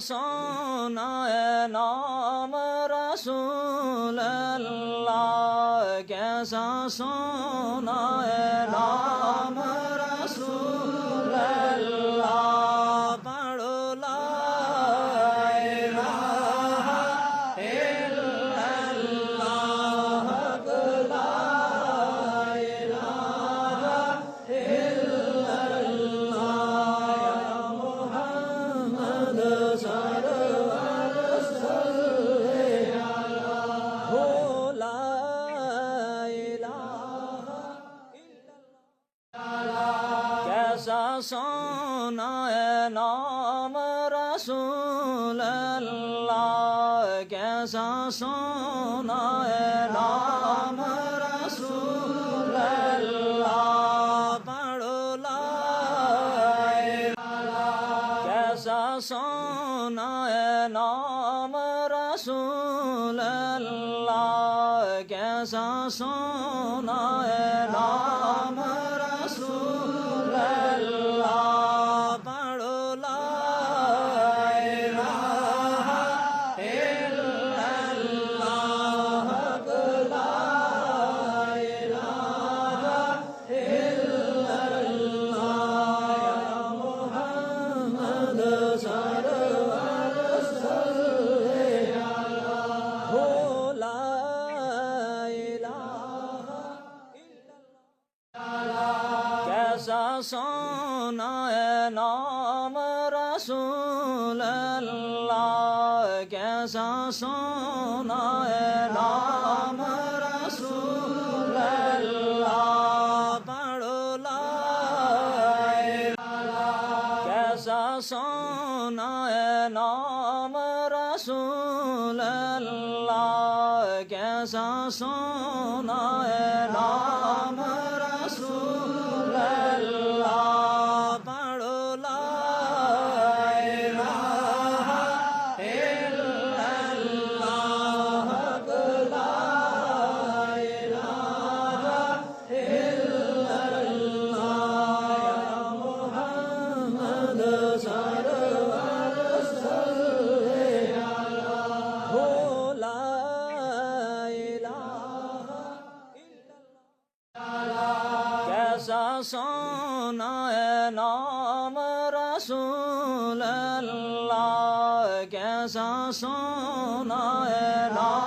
سونا ہے نام رسول اللہ، کیسا سونا ہے نام رسول اللہ، پڑھو لا الہ الا اللہ، حق لا الہ الا اللہ، یا محمد سرور صلی اللہ، لا الہ الا اللہ، کیسا سونا ہے نام رسول اللہ، کیسا سونا ہے نام رسول اللہ، پڑھو لا کیسا سونا ہے نام رسول اللہ، کیسا سونا ہے نام رسول اللہ، پڑھو لا الہ الا اللہ، حق لا الہ الا اللہ، یا محمد سرور صلی اللہ، لا الہ الا اللہ، کیسا سونا ہے نام رسول اللہ، کیسا سونا ہے نام رسول اللہ، پڑھو لا کیسا سونا ہے نام رسول اللہ، کیسا سونا ہے نام رسول اللہ، پڑھو لا الہ الا اللہ، حق لا الہ الا اللہ، یا محمد سرور صلی اللہ، لا الہ الا اللہ، کیسا سونا ہے نام رسول اللہ، کیسا سونا ہے نام